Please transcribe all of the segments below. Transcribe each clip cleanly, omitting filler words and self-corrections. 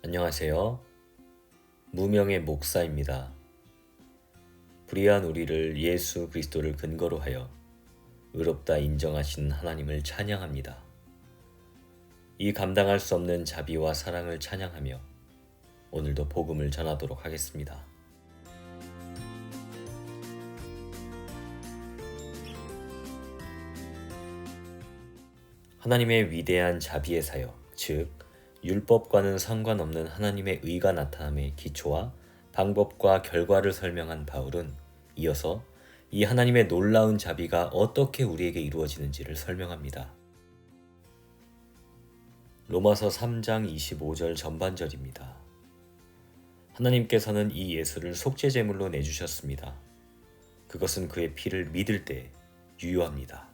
안녕하세요. 무명의 목사입니다. 불의한 우리를 예수 그리스도를 근거로 하여 의롭다 인정하신 하나님을 찬양합니다. 이 감당할 수 없는 자비와 사랑을 찬양하며 오늘도 복음을 전하도록 하겠습니다. 하나님의 위대한 자비의 사역, 즉 율법과는 상관없는 하나님의 의가 나타남의 기초와 방법과 결과를 설명한 바울은 이어서 이 하나님의 놀라운 자비가 어떻게 우리에게 이루어지는지를 설명합니다. 로마서 3장 25절 전반절입니다. 하나님께서는 이 예수를 속죄제물로 내주셨습니다. 그것은 그의 피를 믿을 때 유효합니다.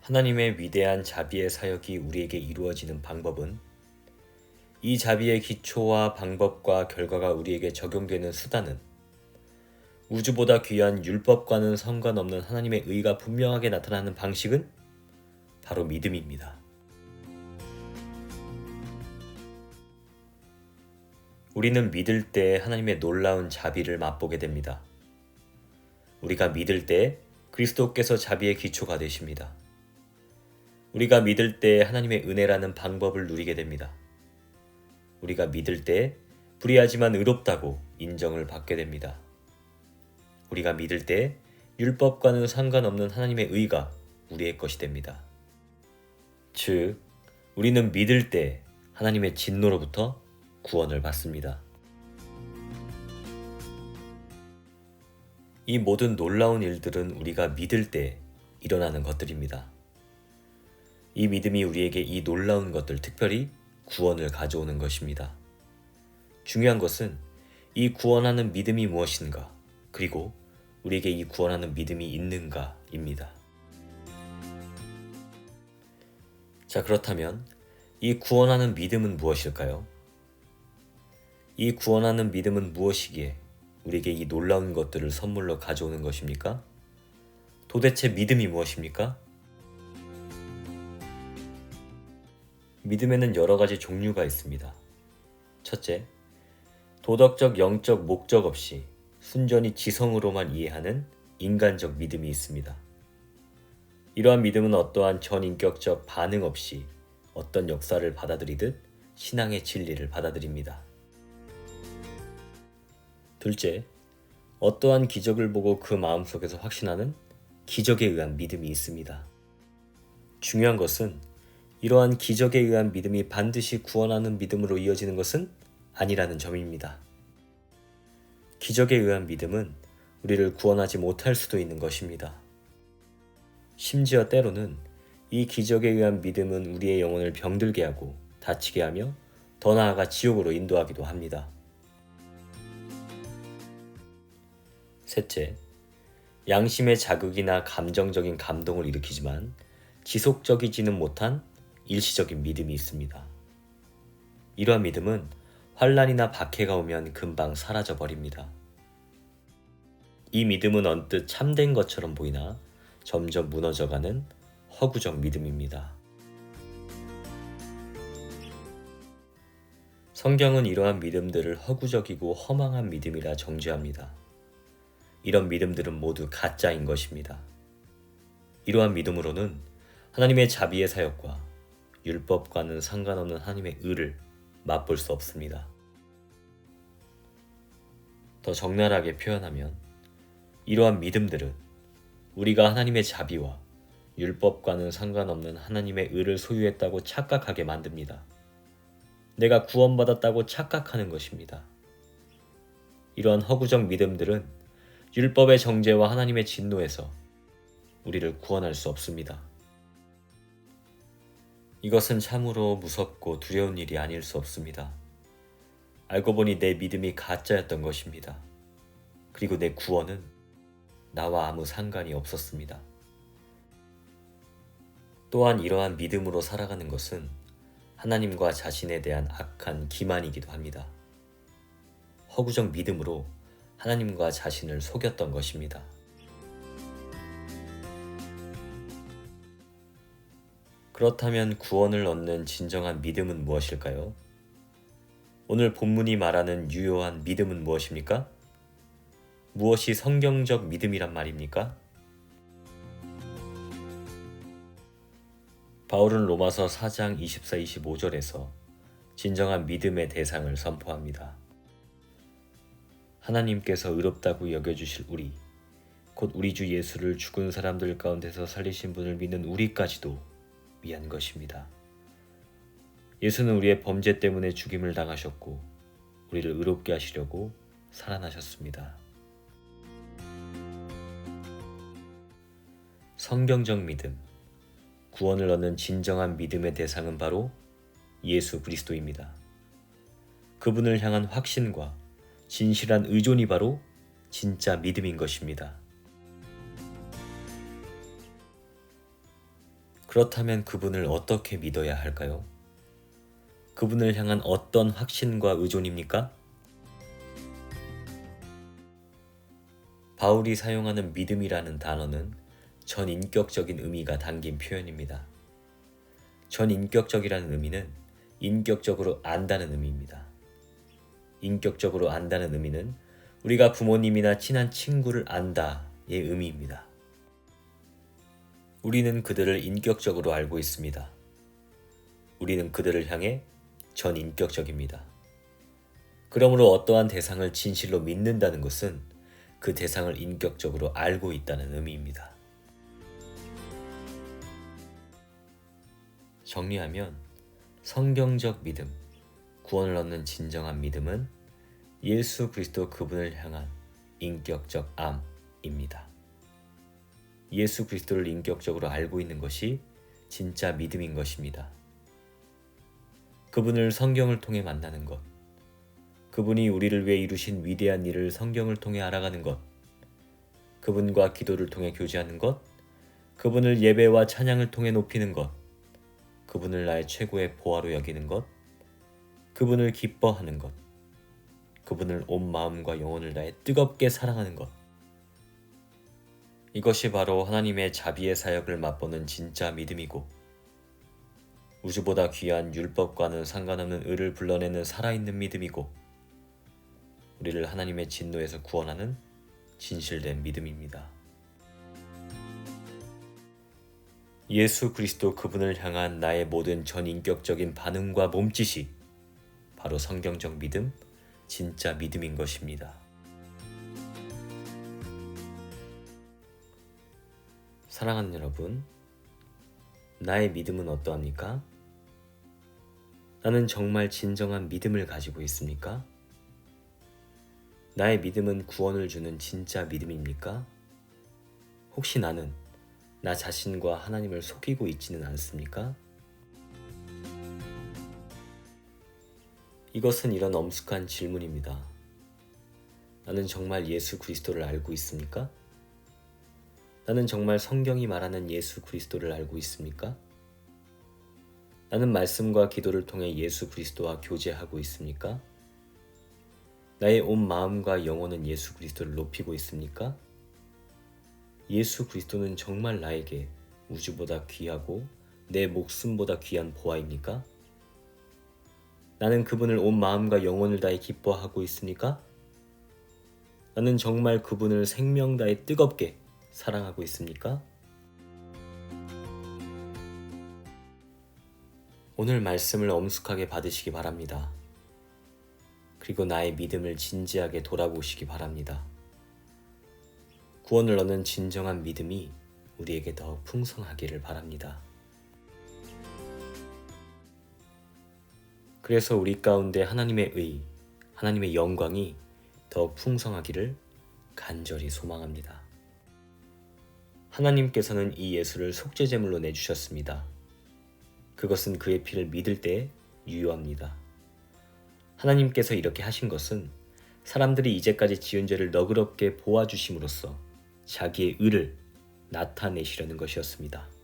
하나님의 위대한 자비의 사역이 우리에게 이루어지는 방법은 이 자비의 기초와 방법과 결과가 우리에게 적용되는 수단은 우주보다 귀한 율법과는 상관없는 하나님의 의가 분명하게 나타나는 방식은 바로 믿음입니다. 우리는 믿을 때 하나님의 놀라운 자비를 맛보게 됩니다. 우리가 믿을 때 그리스도께서 자비의 기초가 되십니다. 우리가 믿을 때 하나님의 은혜라는 방법을 누리게 됩니다. 우리가 믿을 때 불의하지만 의롭다고 인정을 받게 됩니다. 우리가 믿을 때 율법과는 상관없는 하나님의 의가 우리의 것이 됩니다. 즉, 우리는 믿을 때 하나님의 진노로부터 구원을 받습니다. 이 모든 놀라운 일들은 우리가 믿을 때 일어나는 것들입니다. 이 믿음이 우리에게 이 놀라운 것들, 특별히 구원을 가져오는 것입니다. 중요한 것은 이 구원하는 믿음이 무엇인가, 그리고 우리에게 이 구원하는 믿음이 있는가입니다. 자, 그렇다면 이 구원하는 믿음은 무엇일까요? 이 구원하는 믿음은 무엇이기에 우리에게 이 놀라운 것들을 선물로 가져오는 것입니까? 도대체 믿음이 무엇입니까? 믿음에는 여러 가지 종류가 있습니다. 첫째, 도덕적 영적 목적 없이 순전히 지성으로만 이해하는 인간적 믿음이 있습니다. 이러한 믿음은 어떠한 전인격적 반응 없이 어떤 역사를 받아들이듯 신앙의 진리를 받아들입니다. 둘째, 어떠한 기적을 보고 그 마음속에서 확신하는 기적에 의한 믿음이 있습니다. 중요한 것은 이러한 기적에 의한 믿음이 반드시 구원하는 믿음으로 이어지는 것은 아니라는 점입니다. 기적에 의한 믿음은 우리를 구원하지 못할 수도 있는 것입니다. 심지어 때로는 이 기적에 의한 믿음은 우리의 영혼을 병들게 하고 다치게 하며 더 나아가 지옥으로 인도하기도 합니다. 셋째, 양심의 자극이나 감정적인 감동을 일으키지만 지속적이지는 못한 일시적인 믿음이 있습니다. 이러한 믿음은 환난이나 박해가 오면 금방 사라져 버립니다. 이 믿음은 언뜻 참된 것처럼 보이나 점점 무너져가는 허구적 믿음입니다. 성경은 이러한 믿음들을 허구적이고 허망한 믿음이라 정죄합니다. 이런 믿음들은 모두 가짜인 것입니다. 이러한 믿음으로는 하나님의 자비의 사역과 율법과는 상관없는 하나님의 의를 맛볼 수 없습니다. 더 적나라하게 표현하면 이러한 믿음들은 우리가 하나님의 자비와 율법과는 상관없는 하나님의 의를 소유했다고 착각하게 만듭니다. 내가 구원받았다고 착각하는 것입니다. 이러한 허구적 믿음들은 율법의 정죄와 하나님의 진노에서 우리를 구원할 수 없습니다. 이것은 참으로 무섭고 두려운 일이 아닐 수 없습니다. 알고 보니 내 믿음이 가짜였던 것입니다. 그리고 내 구원은 나와 아무 상관이 없었습니다. 또한 이러한 믿음으로 살아가는 것은 하나님과 자신에 대한 악한 기만이기도 합니다. 허구적 믿음으로 하나님과 자신을 속였던 것입니다. 그렇다면 구원을 얻는 진정한 믿음은 무엇일까요? 오늘 본문이 말하는 유효한 믿음은 무엇입니까? 무엇이 성경적 믿음이란 말입니까? 바울은 로마서 4장 24-25절에서 진정한 믿음의 대상을 선포합니다. 하나님께서 의롭다고 여겨주실 우리, 곧 우리 주 예수를 죽은 사람들 가운데서 살리신 분을 믿는 우리까지도 위한 것입니다. 예수는 우리의 범죄 때문에 죽임을 당하셨고 우리를 의롭게 하시려고 살아나셨습니다. 성경적 믿음, 구원을 얻는 진정한 믿음의 대상은 바로 예수 그리스도입니다. 그분을 향한 확신과 진실한 의존이 바로 진짜 믿음인 것입니다. 그렇다면 그분을 어떻게 믿어야 할까요? 그분을 향한 어떤 확신과 의존입니까? 바울이 사용하는 믿음이라는 단어는 전인격적인 의미가 담긴 표현입니다. 전인격적이라는 의미는 인격적으로 안다는 의미입니다. 인격적으로 안다는 의미는 우리가 부모님이나 친한 친구를 안다의 의미입니다. 우리는 그들을 인격적으로 알고 있습니다. 우리는 그들을 향해 전인격적입니다. 그러므로 어떠한 대상을 진실로 믿는다는 것은 그 대상을 인격적으로 알고 있다는 의미입니다. 정리하면 성경적 믿음, 구원을 얻는 진정한 믿음은 예수 그리스도 그분을 향한 인격적 암입니다. 예수 그리스도를 인격적으로 알고 있는 것이 진짜 믿음인 것입니다. 그분을 성경을 통해 만나는 것, 그분이 우리를 위해 이루신 위대한 일을 성경을 통해 알아가는 것, 그분과 기도를 통해 교제하는 것, 그분을 예배와 찬양을 통해 높이는 것, 그분을 나의 최고의 보화로 여기는 것, 그분을 기뻐하는 것, 그분을 온 마음과 영혼을 다해 뜨겁게 사랑하는 것, 이것이 바로 하나님의 자비의 사역을 맛보는 진짜 믿음이고 우주보다 귀한 율법과는 상관없는 의를 불러내는 살아있는 믿음이고 우리를 하나님의 진노에서 구원하는 진실된 믿음입니다. 예수 그리스도 그분을 향한 나의 모든 전인격적인 반응과 몸짓이 바로 성경적 믿음, 진짜 믿음인 것입니다. 사랑하는 여러분, 나의 믿음은 어떠합니까? 나는 정말 진정한 믿음을 가지고 있습니까? 나의 믿음은 구원을 주는 진짜 믿음입니까? 혹시 나는 나 자신과 하나님을 속이고 있지는 않습니까? 이것은 이런 엄숙한 질문입니다. 나는 정말 예수 그리스도를 알고 있습니까? 나는 정말 성경이 말하는 예수 그리스도를 알고 있습니까? 나는 말씀과 기도를 통해 예수 그리스도와 교제하고 있습니까? 나의 온 마음과 영혼은 예수 그리스도를 높이고 있습니까? 예수 그리스도는 정말 나에게 우주보다 귀하고 내 목숨보다 귀한 보화입니까? 나는 그분을 온 마음과 영혼을 다해 기뻐하고 있습니까? 나는 정말 그분을 생명 다해 뜨겁게 사랑하고 있습니까? 오늘 말씀을 엄숙하게 받으시기 바랍니다. 그리고 나의 믿음을 진지하게 돌아보시기 바랍니다. 구원을 얻는 진정한 믿음이 우리에게 더 풍성하기를 바랍니다. 그래서 우리 가운데 하나님의 의, 하나님의 영광이 더 풍성하기를 간절히 소망합니다. 하나님께서는 이 예수를 속죄제물로 내주셨습니다. 그것은 그의 피를 믿을 때에 유효합니다. 하나님께서 이렇게 하신 것은 사람들이 이제까지 지은 죄를 너그럽게 보아주심으로써 자기의 의를 나타내시려는 것이었습니다.